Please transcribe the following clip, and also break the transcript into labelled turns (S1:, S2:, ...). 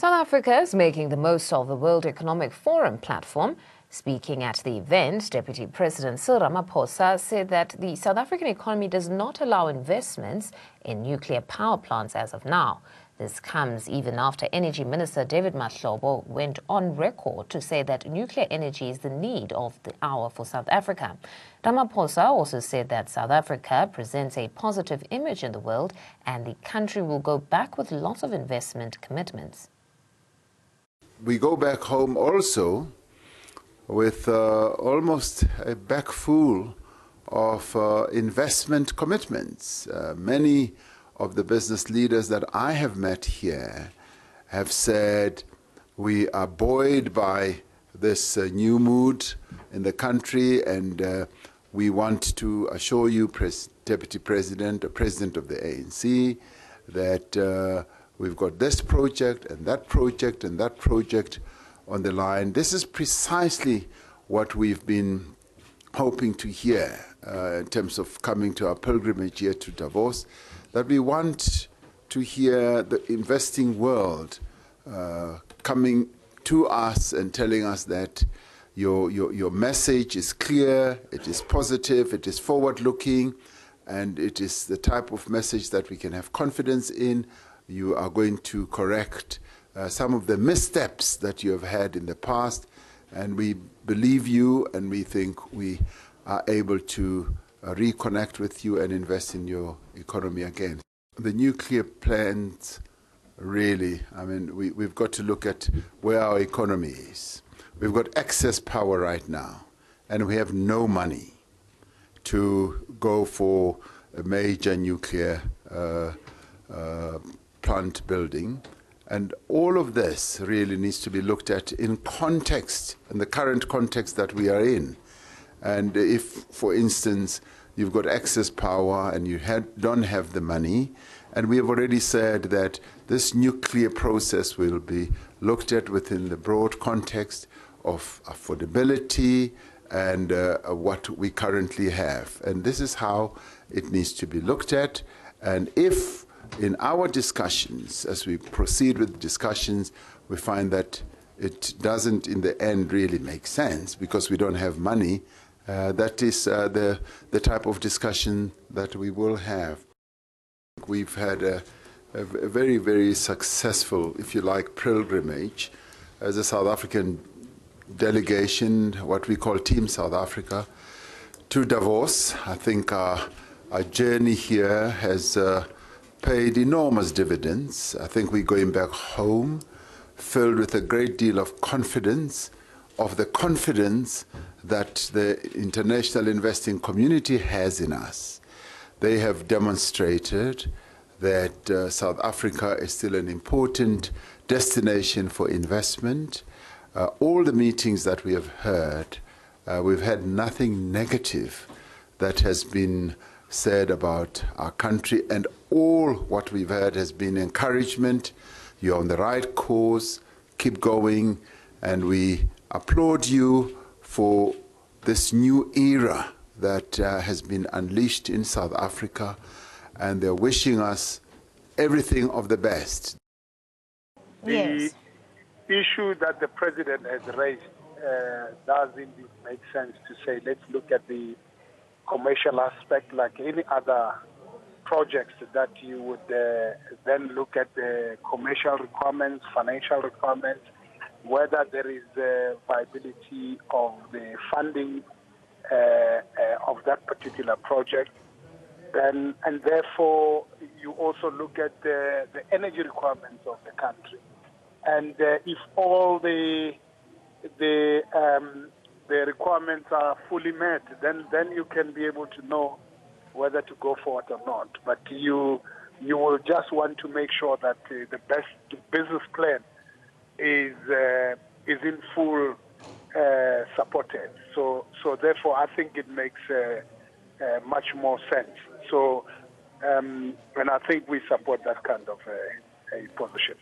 S1: South Africa is making the most of the World Economic Forum platform. Speaking at the event, Deputy President Ramaphosa said that the South African economy does not allow investments in nuclear power plants as of now. This comes even after Energy Minister David Mahlobo went on record to say that nuclear energy is the need of the hour for South Africa. Ramaphosa also said that South Africa presents a positive image in the world and the country will go back with lots of investment commitments.
S2: We go back home also with almost a bag full of investment commitments. Many of the business leaders that I have met here have said we are buoyed by this new mood in the country, and we want to assure you, Deputy President, or President of the ANC, that we've got this project and that project and that project on the line. This is precisely what we've been hoping to hear in terms of coming to our pilgrimage here to Davos, that we want to hear the investing world coming to us and telling us that your message is clear, it is positive, it is forward-looking, and it is the type of message that we can have confidence in. You are going to correct some of the missteps that you have had in the past, and we believe you, and we think we are able to reconnect with you and invest in your economy again. The nuclear plants, really, I mean, we've got to look at where our economy is. We've got excess power right now, and we have no money to go for a major nuclear plant building. And all of this really needs to be looked at in context, in the current context that we are in. And if, for instance, you've got excess power and you don't have the money, and we have already said that this nuclear process will be looked at within the broad context of affordability and what we currently have. And this is how it needs to be looked at. And if in our discussions, as we proceed with discussions, we find that it doesn't in the end really make sense because we don't have money, that is the type of discussion that we will have. We've had a very, very successful, if you like, pilgrimage as a South African delegation, what we call Team South Africa, to Davos. I think our journey here has paid enormous dividends. I think we're going back home filled with a great deal of confidence, that the international investing community has in us. They have demonstrated that South Africa is still an important destination for investment. All the meetings that we have heard, we've had nothing negative that has been said about our country, and all what we've heard has been encouragement. You're on the right course, keep going, and we applaud you for this new era that has been unleashed in South Africa, and they're wishing us everything of the best.
S3: Yes. The issue that the President has raised does indeed make sense to say, let's look at the commercial aspect like any other projects that you would then look at the commercial requirements, financial requirements, whether there is viability of the funding of that particular project. And therefore, you also look at the energy requirements of the country. And if all the requirements are fully met, then you can be able to know whether to go forward or not. But you will just want to make sure that the best business plan is in full supported. So therefore, I think it makes much more sense. So, and I think we support that kind of a position.